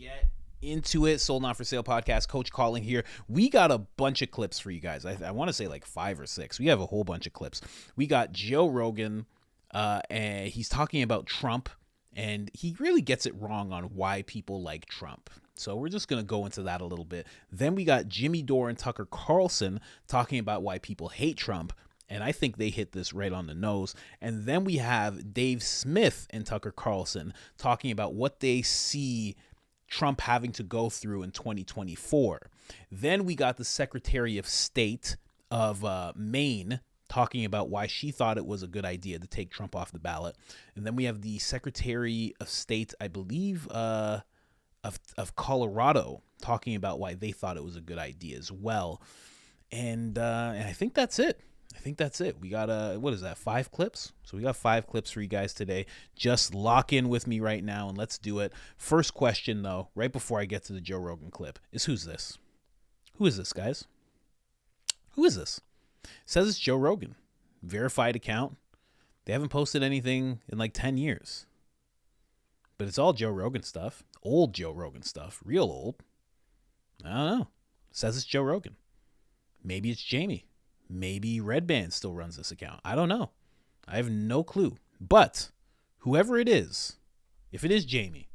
get into it. Sold Not For Sale podcast. Coach Colin here. We got a bunch of clips for you guys. I want to say like 5 or 6. We have a whole bunch of clips. We got Joe Rogan, and he's talking about Trump, and he really gets it wrong on why people like Trump. So we're just going to go into that a little bit. Then we got Jimmy Dore and Tucker Carlson talking about why people hate Trump. And I think they hit this right on the nose. And then we have Dave Smith and Tucker Carlson talking about what they see Trump having to go through in 2024. Then we got the Secretary of State of Maine talking about why she thought it was a good idea to take Trump off the ballot. And then we have the Secretary of State, I believe, of Colorado talking about why they thought it was a good idea as well. And I think that's it. We got, what is that, 5 clips? So we got 5 clips for you guys today. Just lock in with me right now and let's do it. First question, though, right before I get to the Joe Rogan clip, is who's this? Who is this, guys? Who is this? It says it's Joe Rogan. Verified account. They haven't posted anything in like 10 years. But it's all Joe Rogan stuff. Old Joe Rogan stuff. Real old. I don't know. It says it's Joe Rogan. Maybe it's Jamie. Maybe Red Band still runs this account. I don't know. I have no clue. But whoever it is, if it is Jamie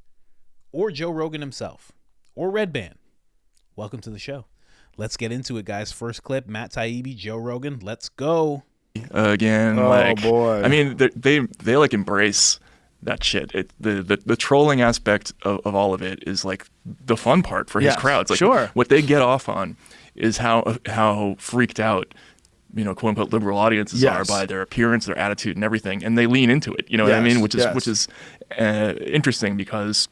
or Joe Rogan himself or Red Band, welcome to the show. Let's get into it, guys. First clip, Matt Taibbi, Joe Rogan. Let's go. Again, boy. I mean, they like embrace that shit. The trolling aspect of all of it is like the fun part for his crowds. Like, sure. What they get off on is how freaked out, quote unquote liberal audiences are by their appearance, their attitude, and everything, and they lean into it. You know what I mean? Which is interesting because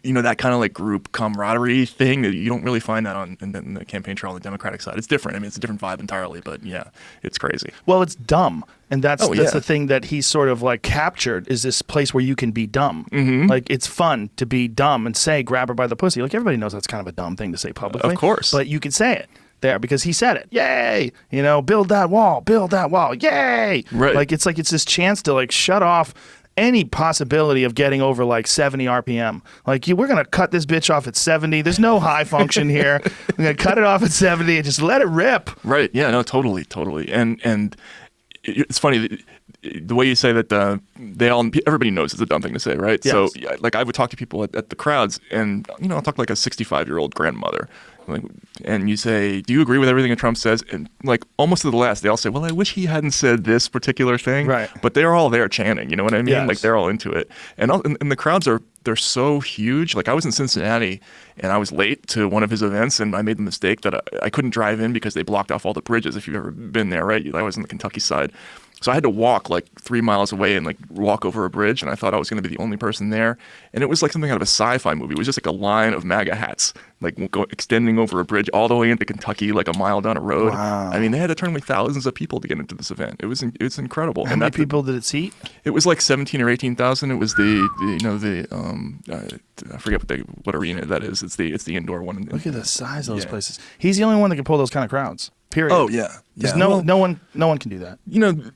that kind of like group camaraderie thing that you don't really find that in the campaign trail on the Democratic side. It's different. I mean, it's a different vibe entirely, but yeah, it's crazy. Well, it's dumb. And that's the thing that he's sort of like captured is this place where you can be dumb. Mm-hmm. Like, it's fun to be dumb and say, grab her by the pussy. Like, everybody knows that's kind of a dumb thing to say publicly. Of course. But you can say it there because he said it. Yay! Build that wall. Yay! Right. Like, it's this chance to like shut off any possibility of getting over like 70 RPM. Like, we're going to cut this bitch off at 70. There's no high function here. We're going to cut it off at 70 and just let it rip. Right. Yeah, no, totally. And it's funny the way you say that everybody knows it's a dumb thing to say, right? Yes. So like I would talk to people at the crowds and, I'll talk to like a 65-year-old grandmother. And you say, do you agree with everything that Trump says? And like almost to the last, they all say, well, I wish he hadn't said this particular thing. Right. But they're all there chanting, you know what I mean? Yes. Like they're all into it. And the crowds they're so huge. Like I was in Cincinnati and I was late to one of his events and I made the mistake that I couldn't drive in because they blocked off all the bridges. If you've ever been there, right? I was on the Kentucky side. So I had to walk like 3 miles away and like walk over a bridge, and I thought I was going to be the only person there. And it was like something out of a sci-fi movie. It was just like a line of MAGA hats, like extending over a bridge all the way into Kentucky, like a mile down a road. Wow. I mean, they had to turn like thousands of people to get into this event. It was incredible. How many people did it seat? It was like 17 or 18,000. It was I forget what arena that is. It's the indoor one. Look at the size of those places. He's the only one that can pull those kind of crowds. Period. Oh yeah. No one can do that.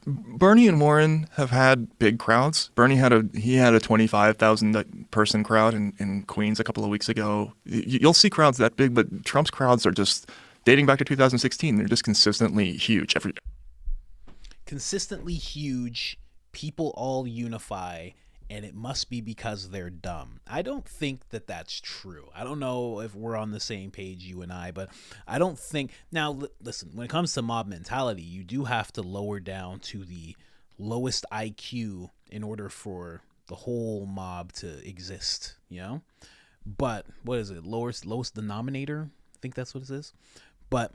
Bernie and Warren have had big crowds. Bernie had a 25,000 person crowd in Queens a couple of weeks ago. You'll see crowds that big, but Trump's crowds are just dating back to 2016. They're just consistently huge. Consistently huge. People all unify. And it must be because they're dumb. I don't think that that's true. I don't know if we're on the same page, you and I, but I don't think... Now, listen, when it comes to mob mentality, you do have to lower down to the lowest IQ in order for the whole mob to exist, But, what is it? Lowest denominator? I think that's what it is. But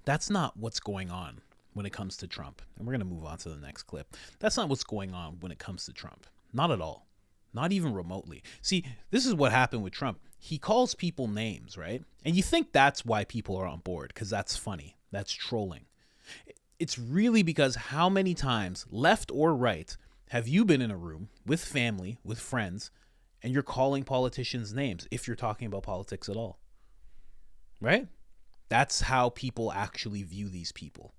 that's not what's going on when it comes to Trump. And we're going to move on to the next clip. That's not what's going on when it comes to Trump. Not at all. Not even remotely. See, this is what happened with Trump. He calls people names, right? And you think that's why people are on board, because that's funny. That's trolling. It's really because how many times, left or right, have you been in a room with family, with friends, and you're calling politicians names if you're talking about politics at all? Right? That's how people actually view these people.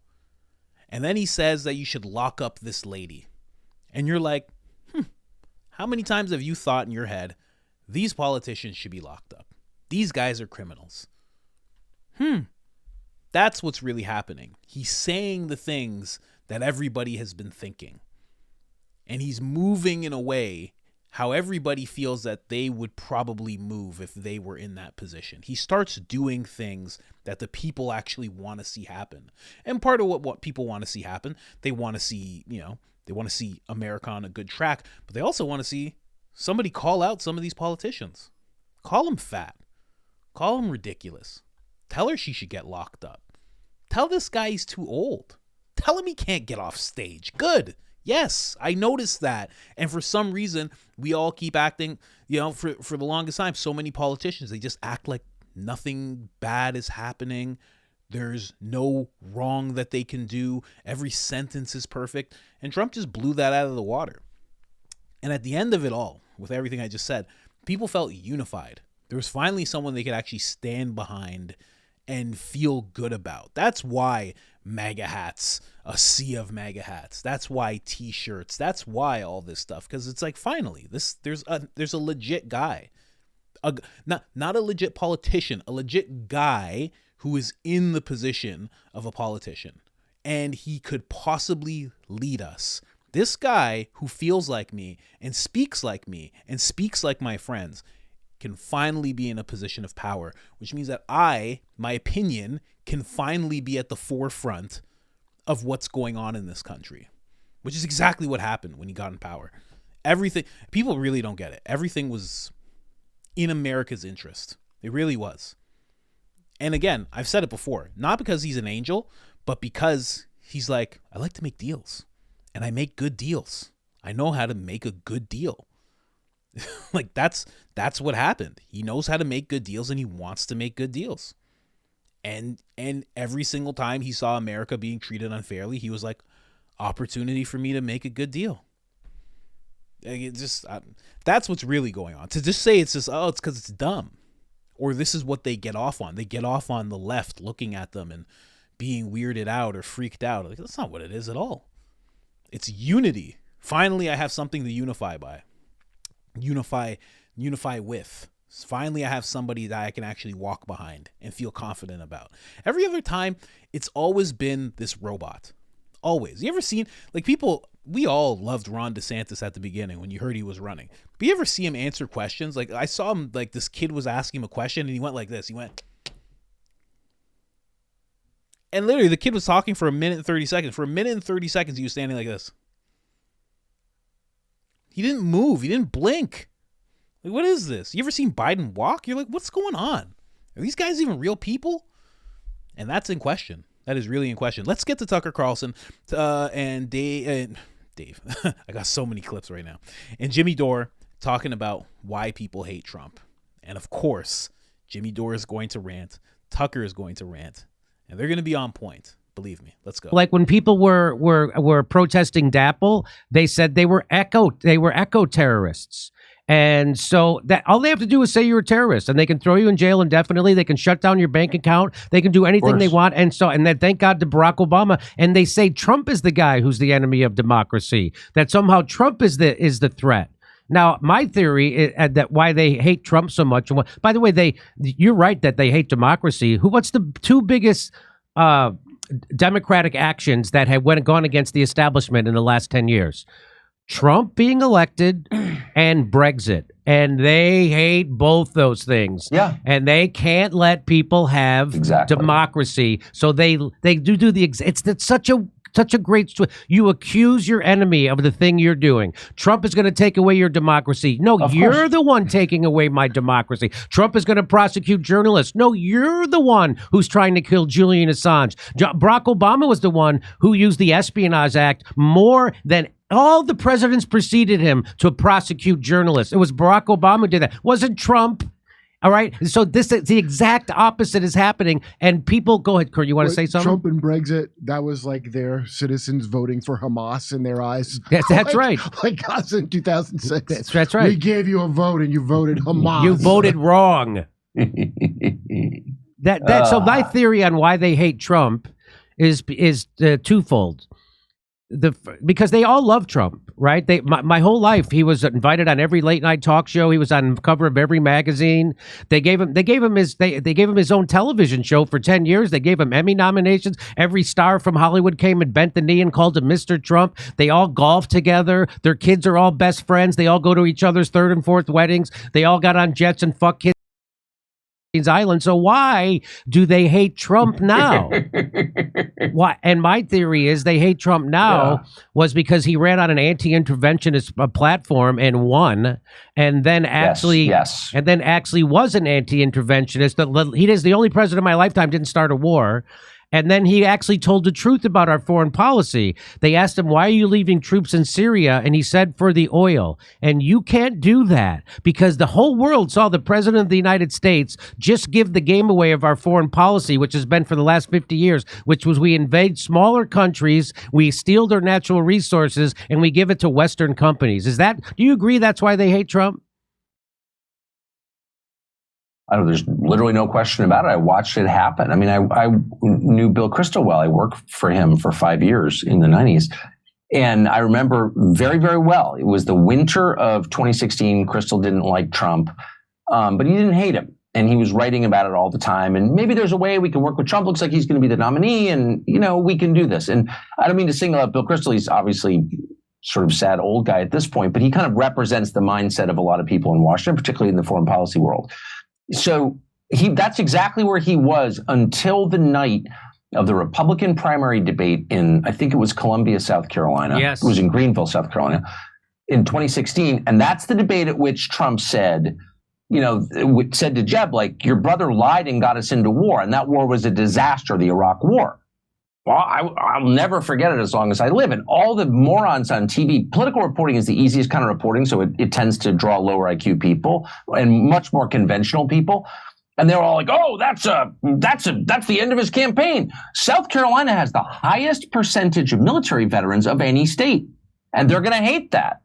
And then he says that you should lock up this lady. And you're like, how many times have you thought in your head, these politicians should be locked up. These guys are criminals. That's what's really happening. He's saying the things that everybody has been thinking. And he's moving in a way how everybody feels that they would probably move if they were in that position. He starts doing things that the people actually want to see happen. And part of what people want to see happen, they want to see, they want to see America on a good track, but they also want to see somebody call out some of these politicians. Call them fat. Call them ridiculous. Tell her she should get locked up. Tell this guy he's too old. Tell him he can't get off stage. Good. Yes, I noticed that. And for some reason, we all keep acting, for the longest time, so many politicians, they just act like nothing bad is happening. There's no wrong that they can do. Every sentence is perfect. And Trump just blew that out of the water. And at the end of it all, with everything I just said, people felt unified. There was finally someone they could actually stand behind and feel good about. That's why MAGA hats, a sea of MAGA hats. That's why T-shirts. That's why all this stuff. Because it's like, finally, there's a legit guy, not a legit politician, a legit guy who is in the position of a politician, and he could possibly lead us. This guy who feels like me and speaks like my friends, can finally be in a position of power, which means that my opinion, can finally be at the forefront of what's going on in this country, which is exactly what happened when he got in power. Everything, people really don't get it. Everything was in America's interest. It really was. And again, I've said it before, not because he's an angel, but because he's like, I like to make deals, and I make good deals. I know how to make a good deal. Like that's what happened. He knows how to make good deals, and he wants to make good deals. And every single time he saw America being treated unfairly, he was like, opportunity for me to make a good deal. That's what's really going on. To just say it's just, it's because it's dumb, or this is what they get off on. They get off on the left looking at them and being weirded out or freaked out. Like, that's not what it is at all. It's unity. Finally, I have something to unify by. Unify with. Finally, I have somebody that I can actually walk behind and feel confident about. Every other time, it's always been this robot. Always. You ever seen, like, people, we all loved Ron DeSantis at the beginning when you heard he was running. But you ever see him answer questions? Like, I saw him, like, this kid was asking him a question, and he went like this. He went, and literally, the kid was talking for a minute and 30 seconds. For a minute and 30 seconds, he was standing like this. He didn't move. He didn't blink. Like, what is this? You ever seen Biden walk? You're like, what's going on? Are these guys even real people? And that's in question. That is really in question. Let's get to Tucker Carlson and Dave. I got so many clips right now. And Jimmy Dore talking about why people hate Trump. And of course, Jimmy Dore is going to rant. Tucker is going to rant. And they're going to be on point. Believe me. Let's go. Like when people were protesting DAPL, they said they were echo terrorists. And so that all they have to do is say you're a terrorist, and they can throw you in jail indefinitely. They can shut down your bank account. They can do anything they want. And then thank God to Barack Obama. And they say Trump is the guy who's the enemy of democracy, that somehow Trump is the threat. Now, my theory is that why they hate Trump so much. By the way, you're right that they hate democracy. What's the two biggest Democratic actions that have gone against the establishment in the last 10 years? Trump being elected and Brexit. And they hate both those things. Yeah. And they can't let people have democracy. So they do it's such a great you accuse your enemy of the thing you're doing. Trump is going to take away your democracy. No, you're the one taking away my democracy. Trump is going to prosecute journalists. No, you're the one who's trying to kill Julian Assange. Barack Obama was the one who used the Espionage Act more than all the presidents preceded him to prosecute journalists. It was Barack Obama who did that. Wasn't Trump. All right. So the exact opposite is happening. And people, go ahead, Kurt, you want to say something? Trump and Brexit, that was like their citizens voting for Hamas in their eyes. That's right. Like us in 2006. That's right. We gave you a vote and you voted Hamas. You voted wrong. So my theory on why they hate Trump is twofold. because they all love Trump, right? My whole life he was invited on every late night talk show. He was on the cover of every magazine. They gave him his own television show for 10 years. They gave him Emmy nominations. Every star from Hollywood came and bent the knee and called him Mr. Trump. They all golf together. Their kids are all best friends. They all go to each other's third and fourth weddings. They all got on jets and fuck kids. Island. So why do they hate Trump now? Why? And my theory is they hate Trump now was because he ran on an anti-interventionist platform and won, and then actually was an anti-interventionist. He is the only president of my lifetime didn't start a war. And then he actually told the truth about our foreign policy. They asked him, why are you leaving troops in Syria? And he said, for the oil. And you can't do that because the whole world saw the president of the United States just give the game away of our foreign policy, which has been for the last 50 years, which was we invade smaller countries, we steal their natural resources, and we give it to Western companies. Do you agree that's why they hate Trump? There's literally no question about it. I watched it happen. I mean, I knew Bill Kristol well. I worked for him for 5 years in the 90s. And I remember very, very well. It was the winter of 2016. Kristol didn't like Trump, but he didn't hate him. And he was writing about it all the time. And maybe there's a way we can work with Trump. Looks like he's going to be the nominee. And, we can do this. And I don't mean to single out Bill Kristol. He's obviously sort of sad old guy at this point, but he kind of represents the mindset of a lot of people in Washington, particularly in the foreign policy world. So that's exactly where he was until the night of the Republican primary debate in, I think it was Columbia, South Carolina. Yes. It was in Greenville, South Carolina in 2016. And that's the debate at which Trump said to Jeb, like, your brother lied and got us into war. And that war was a disaster, the Iraq War. Well, I'll never forget it as long as I live. And all the morons on TV, political reporting is the easiest kind of reporting, so it tends to draw lower IQ people and much more conventional people. And they're all like, "Oh, that's the end of his campaign." South Carolina has the highest percentage of military veterans of any state, and they're going to hate that.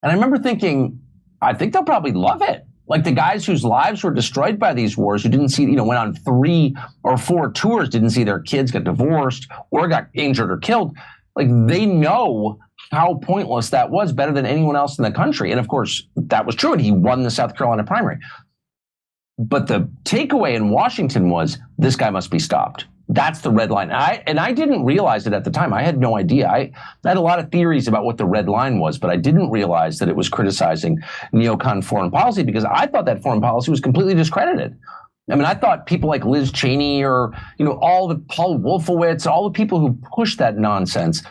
And I remember thinking, I think they'll probably love it. Like the guys whose lives were destroyed by these wars, who didn't see, went on 3 or 4 tours, didn't see their kids get divorced or got injured or killed. Like they know how pointless that was better than anyone else in the country. And of course, that was true. And he won the South Carolina primary. But the takeaway in Washington was this guy must be stopped. That's the red line. And I didn't realize it at the time. I had no idea. I had a lot of theories about what the red line was, but I didn't realize that it was criticizing neocon foreign policy because I thought that foreign policy was completely discredited. I mean, I thought people like Liz Cheney or, all the Paul Wolfowitz, all the people who pushed that nonsense,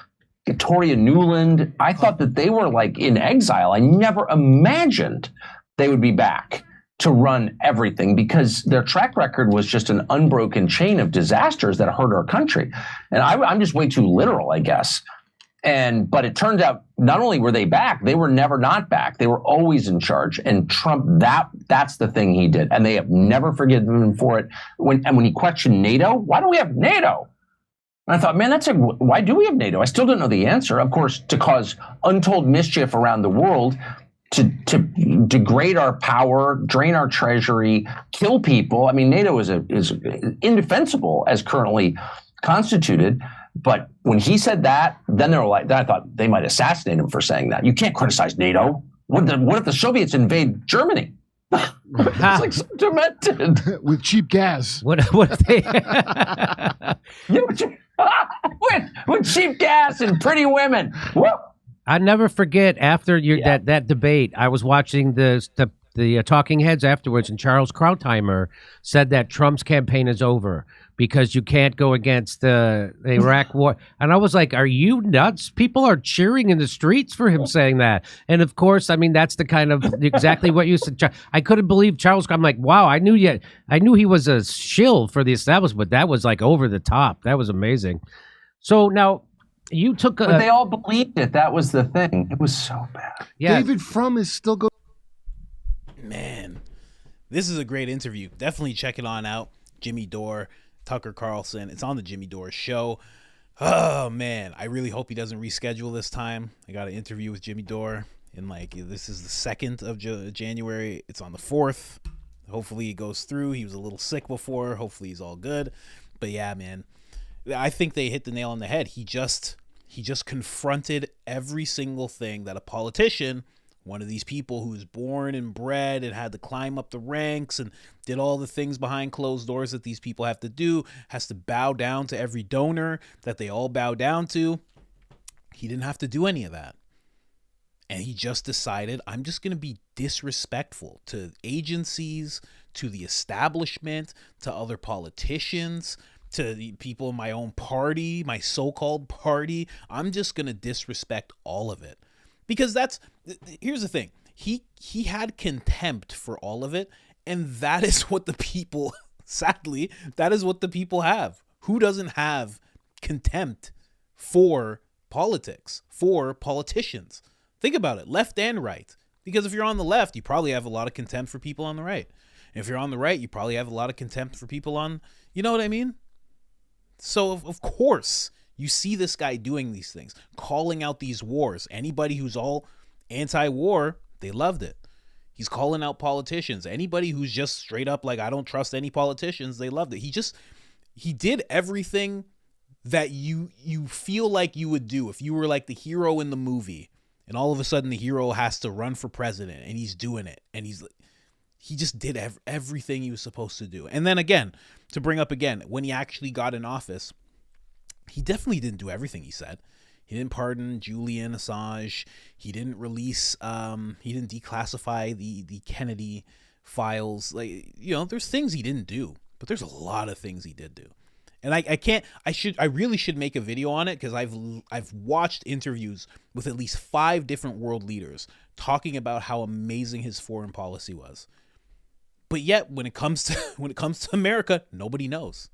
Victoria Nuland, I thought that they were like in exile. I never imagined they would be back to run everything because their track record was just an unbroken chain of disasters that hurt our country. And I'm just way too literal, I guess. But it turned out not only were they back, they were never not back. They were always in charge. And Trump, that's the thing he did. And they have never forgiven him for it. When he questioned NATO, why do we have NATO? And I thought, man, why do we have NATO? I still don't know the answer. Of course, to cause untold mischief around the world, to degrade our power, drain our treasury, kill people. I mean, NATO is indefensible as currently constituted. But when he said that, then they were like, I thought they might assassinate him for saying that. You can't criticize NATO. What if the Soviets invade Germany? It's like so demented. With cheap gas. What if they? with cheap gas and pretty women. Whoop. I never forget after that debate. I was watching the talking heads afterwards, and Charles Krautheimer said that Trump's campaign is over because you can't go against the Iraq war. And I was like, "Are you nuts? People are cheering in the streets for him saying that." And of course, I mean that's the kind of exactly what you said. I couldn't believe Charles. I'm like, wow, I knew he was a shill for the establishment, but that was like over the top. That was amazing. So now. You took but they all believed it. That was the thing. It was so bad. Yeah. David Frum is still going. Man, this is a great interview. Definitely check it on out. Jimmy Dore, Tucker Carlson. It's on the Jimmy Dore show. Oh, man. I really hope he doesn't reschedule this time. I got an interview with Jimmy Dore. And, this is the 2nd of January. It's on the 4th. Hopefully it goes through. He was a little sick before. Hopefully he's all good. But, yeah, man. I think they hit the nail on the head. He He just confronted every single thing that a politician, one of these people who was born and bred and had to climb up the ranks and did all the things behind closed doors that these people have to do, has to bow down to every donor that they all bow down to. He didn't have to do any of that. And he just decided, I'm just going to be disrespectful to agencies, to the establishment, to other politicians, to the people in my own party, my so-called party. I'm just going to disrespect all of it. Because here's the thing. He had contempt for all of it. And that is what the people, sadly, that is what the people have. Who doesn't have contempt for politics, for politicians? Think about it, left and right. Because if you're on the left, you probably have a lot of contempt for people on the right. And if you're on the right, you probably have a lot of contempt for people on, you know what I mean? So, of course, you see this guy doing these things, calling out these wars. Anybody who's all anti-war, they loved it. He's calling out politicians. Anybody who's just straight up like, I don't trust any politicians, they loved it. He did everything that you feel like you would do if you were like the hero in the movie. And all of a sudden the hero has to run for president and he's doing it. And he just did everything he was supposed to do. And then again, to bring up again, when he actually got in office, he definitely didn't do everything he said. He didn't pardon Julian Assange. He didn't release, he didn't declassify the Kennedy files. Like, you know, there's things he didn't do, but there's a lot of things he did do. And I really should make a video on it, because I've watched interviews with at least 5 different world leaders talking about how amazing his foreign policy was. But yet when it comes to America, nobody knows.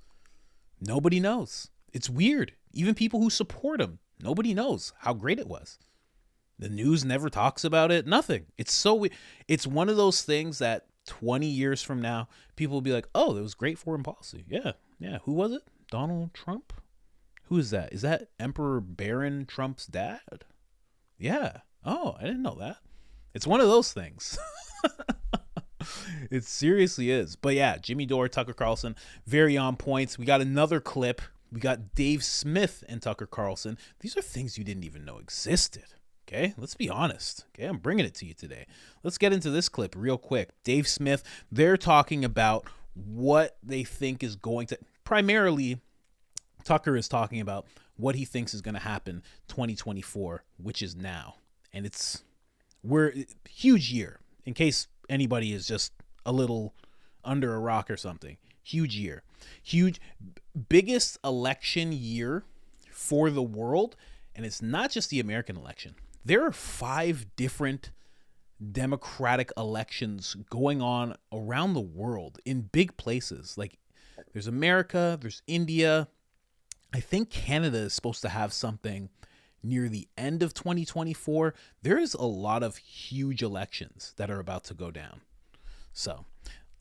Nobody knows. It's weird. Even people who support him, nobody knows how great it was. The news never talks about it. Nothing. It's so weird. It's one of those things that 20 years from now, people will be like, oh, that was great foreign policy. Yeah. Who was it? Donald Trump? Who is that? Is that Emperor Barron Trump's dad? Yeah. Oh, I didn't know that. It's one of those things. It seriously is. But yeah, Jimmy Dore, Tucker Carlson, very on points. We got another clip. We got Dave Smith and Tucker Carlson. These are things you didn't even know existed. Okay, let's be honest. Okay, I'm bringing it to you today. Let's get into this clip real quick. Dave Smith, they're talking about what they think is going to, primarily Tucker is talking about what he thinks is going to happen 2024, which is now. And we're huge year, in case anybody is just a little under a rock or something. Huge year. Huge, biggest election year for the world. And it's not just the American election. There are 5 different democratic elections going on around the world in big places. Like, there's America, there's India. I think Canada is supposed to have something near the end of 2024. There is a lot of huge elections that are about to go down. So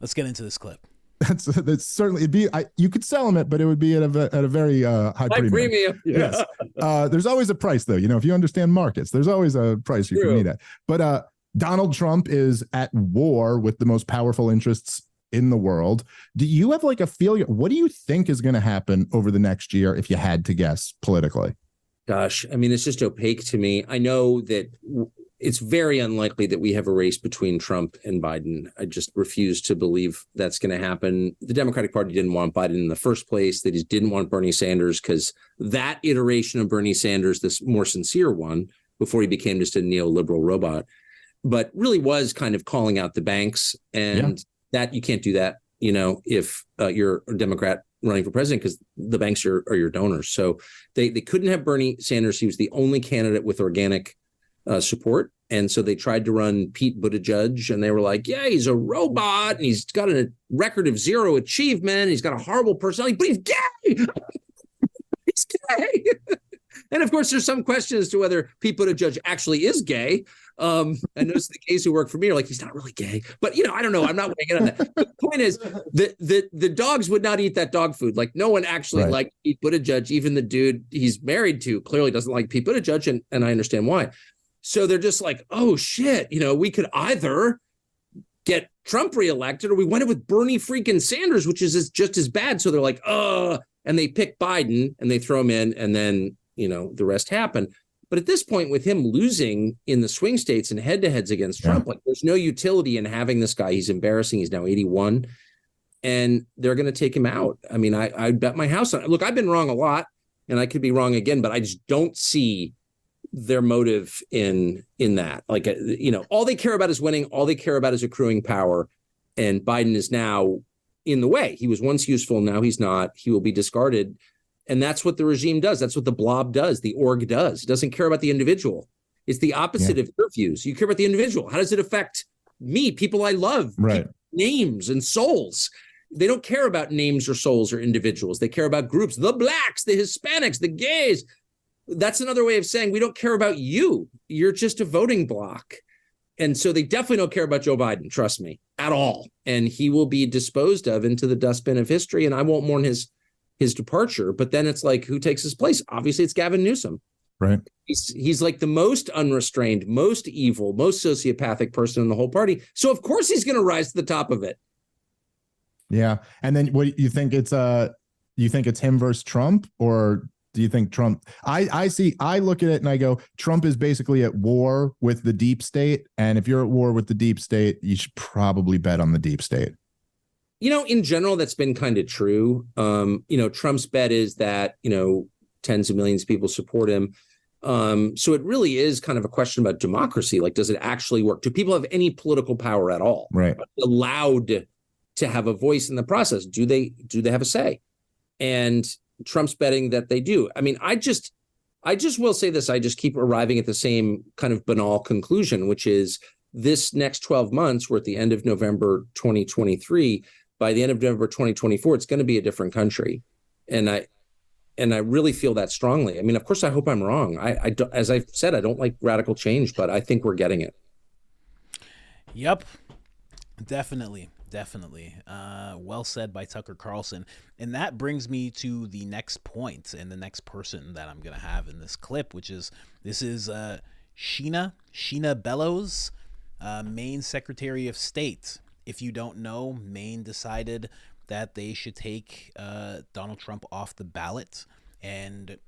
let's get into this clip. That's certainly, you could sell them it, but it would be at a very high premium. Yeah. Yes. There's always a price, though. You know, if you understand markets, there's always a price you can meet at. But Donald Trump is at war with the most powerful interests in the world. Do you have like a feel? What do you think is going to happen over the next year, if you had to guess politically? Gosh, I mean, it's just opaque to me. I know that it's very unlikely that we have a race between Trump and Biden. I just refuse to believe that's going to happen. The Democratic Party didn't want Biden in the first place. They just didn't want Bernie Sanders, because that iteration of Bernie Sanders, this more sincere one, before he became just a neoliberal robot, but really was kind of calling out the banks, and that you can't do that, you know, if you're a Democrat running for president, because the banks are your donors. So they couldn't have Bernie Sanders. He was the only candidate with organic support. And so they tried to run Pete Buttigieg, and they were like, yeah, he's a robot and he's got a record of 0 achievement. He's got a horrible personality, but he's gay. He's gay. And of course, there's some question as to whether Pete Buttigieg actually is gay. I noticed the gays who work for me are like, he's not really gay. But, you know, I don't know. I'm not weighing in on that. But the point is, the dogs would not eat that dog food. Like, no one actually liked Pete Buttigieg. Even the dude he's married to clearly doesn't like Pete Buttigieg, and I understand why. So they're just like, oh, shit, you know, we could either get Trump reelected, or we went with Bernie freaking Sanders, which is just as bad. So they're like, and they pick Biden and they throw him in, and then the rest happen. But at this point, with him losing in the swing states and head-to-heads against Trump, like there's no utility in having this guy. He's embarrassing. He's now 81, and they're going to take him out. I mean, I bet my house on it. Look, I've been wrong a lot, and I could be wrong again, but I just don't see their motive in that. Like, all they care about is winning. All they care about is accruing power, and Biden is now in the way. He was once useful. Now he's not. He will be discarded. And that's what the regime does. That's what the blob does. The org does. It doesn't care about the individual. It's the opposite of your views. You care about the individual. How does it affect me, people I love, right? Names and souls. They don't care about names or souls or individuals. They care about groups, the blacks, the Hispanics, the gays. That's another way of saying we don't care about you. You're just a voting block. And so they definitely don't care about Joe Biden, trust me, at all. And he will be disposed of into the dustbin of history. And I won't mourn his departure, but then it's like, who takes his place? Obviously, it's Gavin Newsom. Right. He's like the most unrestrained, most evil, most sociopathic person in the whole party. So of course he's going to rise to the top of it. Yeah. And then what you think it's him versus Trump, or do you think Trump? I look at it and I go, Trump is basically at war with the deep state. And if you're at war with the deep state, you should probably bet on the deep state. In general, that's been kind of true. Trump's bet is that, tens of millions of people support him. So it really is kind of a question about democracy. Like, does it actually work? Do people have any political power at all? Right. Allowed to have a voice in the process? Do they have a say? And Trump's betting that they do. I mean, I just will say this. I just keep arriving at the same kind of banal conclusion, which is this next 12 months, we're at the end of November 2023. By the end of November 2024, it's going to be a different country. And I really feel that strongly. I mean, of course, I hope I'm wrong. I don't, as I've said, I don't like radical change, but I think we're getting it. Yep. Definitely. Well said by Tucker Carlson. And that brings me to the next point and the next person that I'm going to have in this clip, which is, Sheena Bellows, Maine Secretary of State. If you don't know, Maine decided that they should take Donald Trump off the ballot. And,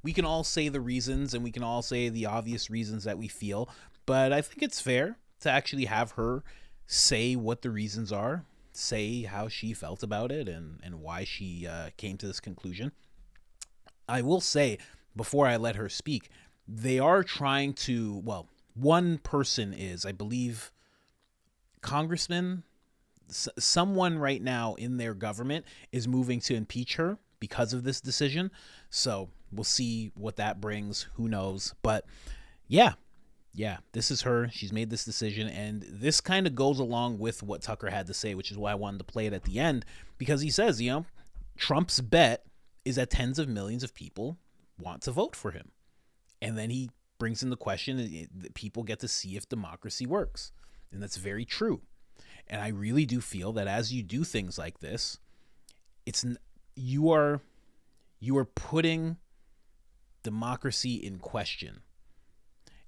we can all say the reasons and we can all say the obvious reasons that we feel. But I think it's fair to actually have her say what the reasons are, say how she felt about it and why she came to this conclusion. I will say, before I let her speak, they are trying to, one person is, I believe, Congressman, someone right now in their government is moving to impeach her because of this decision. So we'll see what that brings. Who knows? But yeah, this is her. She's made this decision. And this kind of goes along with what Tucker had to say, which is why I wanted to play it at the end, because he says, Trump's bet is that tens of millions of people want to vote for him. And then he brings in the question that people get to see if democracy works. And that's very true. And I really do feel that as you do things like this, you are putting democracy in question.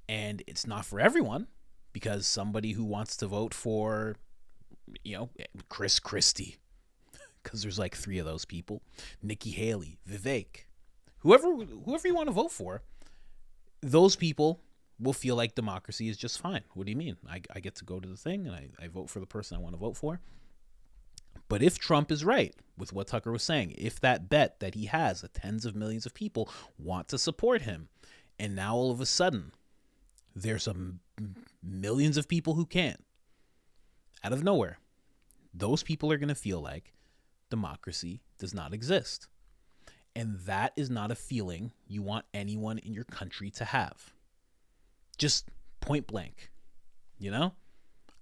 And it's not for everyone, because somebody who wants to vote for, Chris Christie, because there's like 3 of those people, Nikki Haley, Vivek, whoever you want to vote for, those people will feel like democracy is just fine. What do you mean? I get to go to the thing and I vote for the person I want to vote for. But if Trump is right with what Tucker was saying, if that bet that he has, that tens of millions of people want to support him, and now all of a sudden there's millions of people who can't, out of nowhere, those people are going to feel like democracy does not exist. And that is not a feeling you want anyone in your country to have. Just point blank,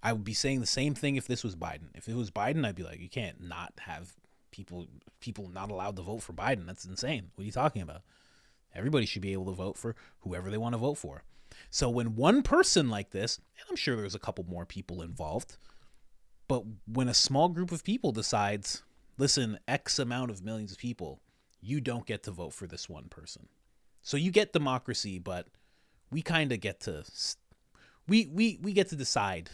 I would be saying the same thing if this was Biden. If it was Biden, I'd be like, you can't not have people not allowed to vote for Biden. That's insane. What are you talking about? Everybody should be able to vote for whoever they want to vote for. So when one person like this, and I'm sure there's a couple more people involved, but when a small group of people decides, listen, X amount of millions of people, you don't get to vote for this one person. So you get democracy, but we kind of get to, we get to decide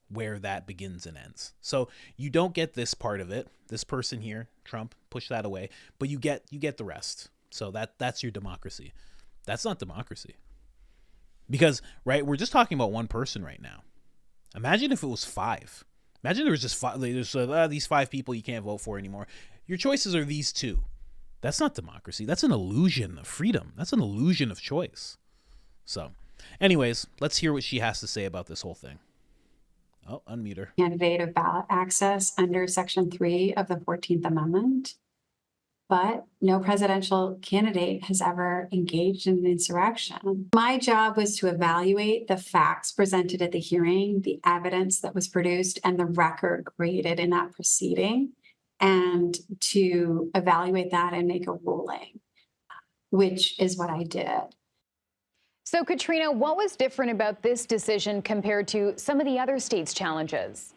where that begins and ends. So you don't get this part of it. This person here, Trump, push that away, but you get the rest. So that's your democracy. That's not democracy. Because, right, we're just talking about one person right now. Imagine if it was 5. Imagine there was just 5. There's these 5 people you can't vote for anymore. Your choices are these 2. That's not democracy. That's an illusion of freedom. That's an illusion of choice. So, anyways, let's hear what she has to say about this whole thing. Oh, unmute her. Candidate of ballot access under Section 3 of the 14th Amendment. But no presidential candidate has ever engaged in an insurrection. My job was to evaluate the facts presented at the hearing, the evidence that was produced, and the record created in that proceeding, and to evaluate that and make a ruling, which is what I did. So, Katrina, what was different about this decision compared to some of the other states' challenges?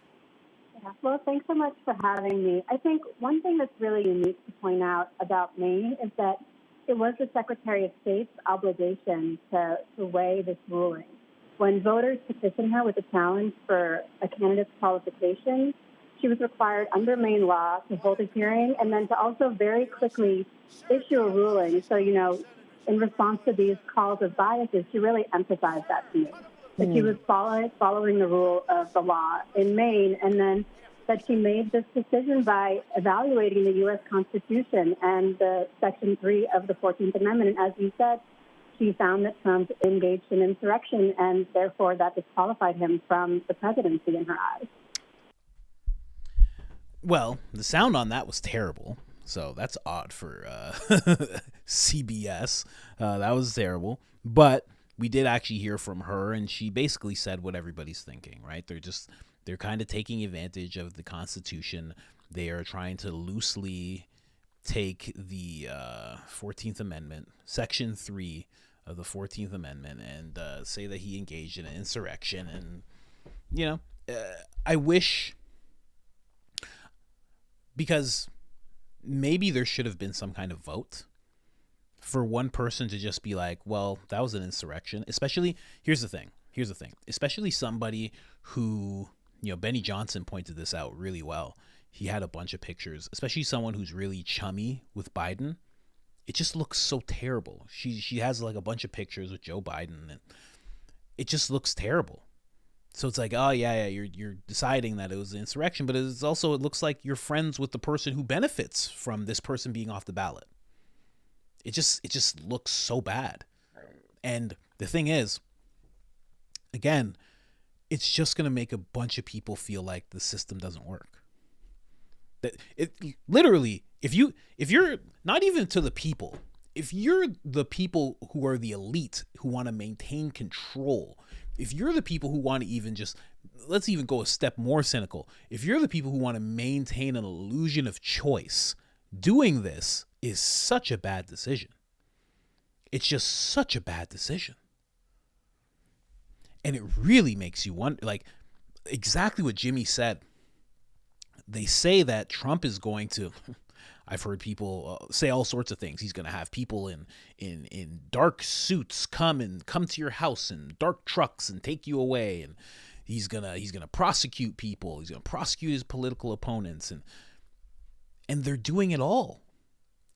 Well, thanks so much for having me. I think one thing that's really unique to point out about Maine is that it was the Secretary of State's obligation to weigh this ruling. When voters petitioned her with a challenge for a candidate's qualifications, she was required under Maine law to hold a hearing and then to also very quickly issue a ruling. So, you know, in response to these calls of biases, she really emphasized that to me. That she was following the rule of the law in Maine, and then that she made this decision by evaluating the U.S. Constitution and the Section 3 of the 14th Amendment. And as you said, she found that Trump engaged in insurrection, and therefore that disqualified him from the presidency in her eyes. Well, the sound on that was terrible. So that's odd for CBS. That was terrible. But we did actually hear from her, and she basically said what everybody's thinking, right? They're kind of taking advantage of the Constitution. They are trying to loosely take the 14th Amendment, Section 3 of the 14th Amendment, and say that he engaged in an insurrection. And, you know, I wish, because maybe there should have been some kind of vote for one person to just be like, well, that was an insurrection. Especially, here's the thing, especially somebody who, you know, Benny Johnson pointed this out really well. He had a bunch of pictures, especially someone who's really chummy with Biden. It just looks so terrible. She has like a bunch of pictures with Joe Biden, and it just looks terrible. So it's like, oh yeah, you're deciding that it was an insurrection, but it's also, it looks like you're friends with the person who benefits from this person being off the ballot. It just looks so bad. And the thing is, again, it's just going to make a bunch of people feel like the system doesn't work. That it literally, if you're not even to the people, if you're the people who are the elite who want to maintain control, if you're the people who want to even just, let's even go a step more cynical, if you're the people who want to maintain an illusion of choice, doing this is such a bad decision. It's just such a bad decision. And it really makes you wonder, like, exactly what Jimmy said. They say that Trump is going to, I've heard people say all sorts of things. He's going to have people in dark suits come to your house in dark trucks and take you away, and he's going to prosecute people. He's going to prosecute his political opponents, and they're doing it all.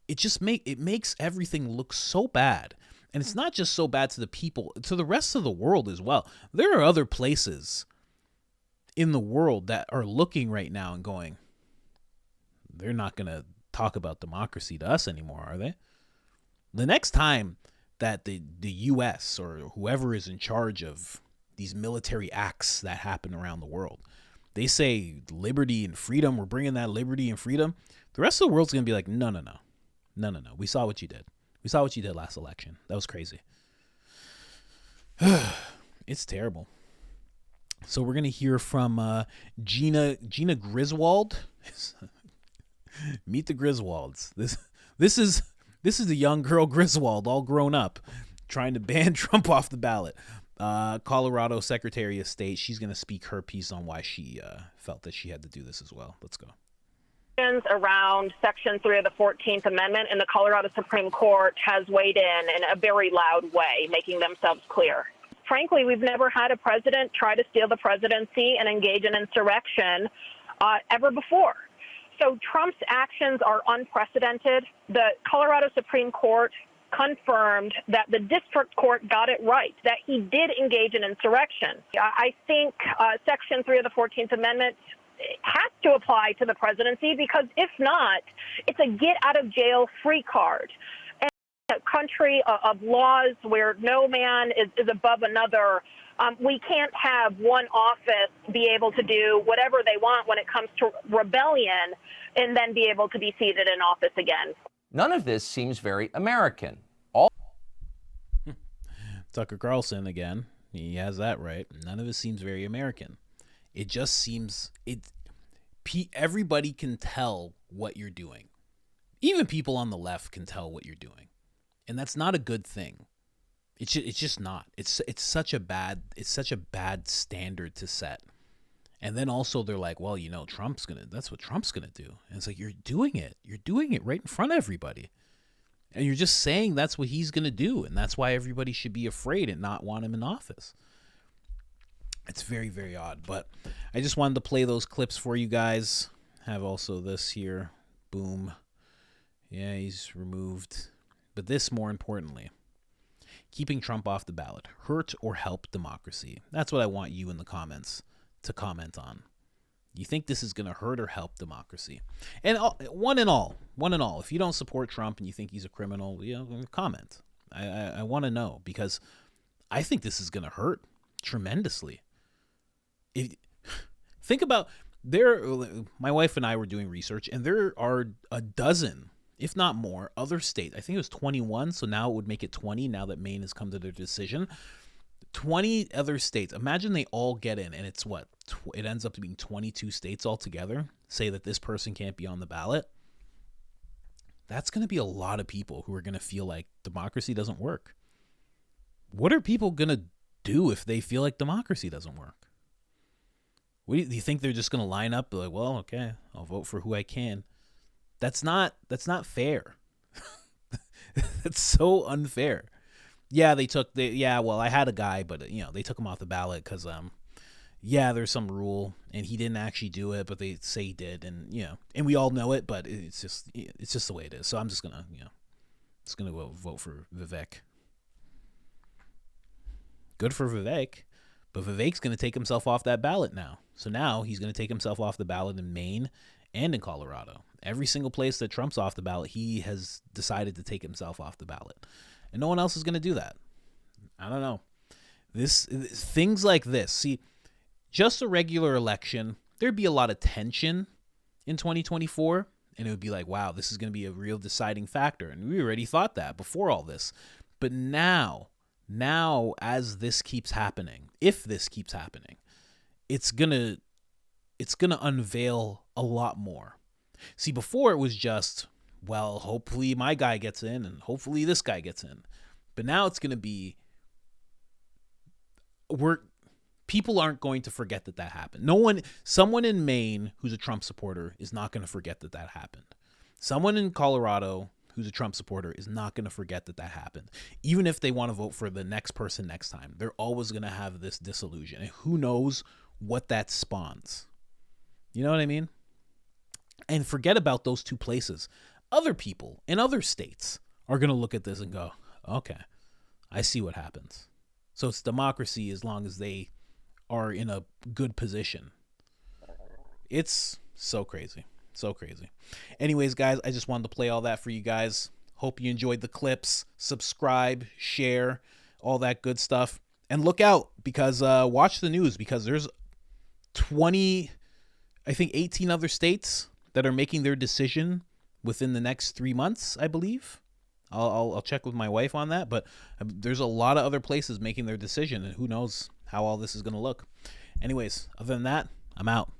It makes everything look so bad. And it's not just so bad to the people, to the rest of the world as well. There are other places in the world that are looking right now and going, they're not going to talk about democracy to us anymore, are they? The next time that the U.S. or whoever is in charge of these military acts that happen around the world, they say liberty and freedom, we're bringing that liberty and freedom, the rest of the world's going to be like, no. We saw what you did. We saw what you did last election. That was crazy. It's terrible. So we're going to hear from Gina Griswold. Meet the Griswolds. This is the young girl Griswold, all grown up, trying to ban Trump off the ballot. Colorado Secretary of State. She's going to speak her piece on why she felt that she had to do this as well. Let's go. Around Section 3 of the 14th Amendment, and the Colorado Supreme Court has weighed in a very loud way, making themselves clear. Frankly, we've never had a president try to steal the presidency and engage in insurrection ever before. So Trump's actions are unprecedented. The Colorado Supreme Court confirmed that the district court got it right, that he did engage in insurrection. I think Section 3 of the 14th Amendment has to apply to the presidency, because if not, it's a get-out-of-jail-free card. And a country of laws where no man is above another, we can't have one office be able to do whatever they want when it comes to rebellion and then be able to be seated in office again. None of this seems very American. Tucker Carlson again. He has that right. None of it seems very American. It just seems everybody can tell what you're doing. Even people on the left can tell what you're doing, and that's not a good thing. It's just not. It's such a bad standard to set. And then also they're like, well, you know, that's what Trump's gonna do. And it's like, you're doing it right in front of everybody. And you're just saying that's what he's going to do. And that's why everybody should be afraid and not want him in office. It's very, very odd. But I just wanted to play those clips for you guys. Have also this here. Boom. Yeah, he's removed. But this, more importantly, keeping Trump off the ballot, hurt or help democracy? That's what I want you in the comments to comment on. You think this is going to hurt or help democracy? And one and all, if you don't support Trump and you think he's a criminal, comment. I want to know, because I think this is going to hurt tremendously. Think about my wife and I were doing research, and there are a dozen, if not more, other states. I think it was 21, so now it would make it 20 now that Maine has come to their decision. 20 other states. Imagine they all get in, and it's what? It ends up to being 22 states altogether. Say that this person can't be on the ballot. That's going to be a lot of people who are going to feel like democracy doesn't work. What are people going to do if they feel like democracy doesn't work? Do you think they're just going to line up like, well, okay, I'll vote for who I can? That's not fair. That's so unfair. Yeah, I had a guy, but they took him off the ballot because there's some rule and he didn't actually do it, but they say he did, and and we all know it, but it's just the way it is. So I'm just gonna vote for Vivek. Good for Vivek, but Vivek's gonna take himself off that ballot now. So now he's gonna take himself off the ballot in Maine and in Colorado. Every single place that Trump's off the ballot, he has decided to take himself off the ballot. And no one else is going to do that. I don't know. Things like this. See, just a regular election, there'd be a lot of tension in 2024. And it would be like, wow, this is going to be a real deciding factor. And we already thought that before all this. But now as this keeps happening, if this keeps happening, it's going to unveil a lot more. See, before it was just, well, hopefully my guy gets in and hopefully this guy gets in. But now it's going to be, people aren't going to forget that happened. Someone in Maine who's a Trump supporter is not going to forget that happened. Someone in Colorado who's a Trump supporter is not going to forget that happened. Even if they want to vote for the next person next time, they're always going to have this disillusion. And who knows what that spawns. You know what I mean? And forget about those two places. Other people in other states are going to look at this and go, okay, I see what happens. So it's democracy as long as they are in a good position. It's so crazy. So crazy. Anyways, guys, I just wanted to play all that for you guys. Hope you enjoyed the clips. Subscribe, share, all that good stuff. And look out, because watch the news, because there's 18 other states that are making their decision within the next 3 months, I believe. I'll check with my wife on that, but there's a lot of other places making their decision, and who knows how all this is going to look. Anyways, other than that, I'm out.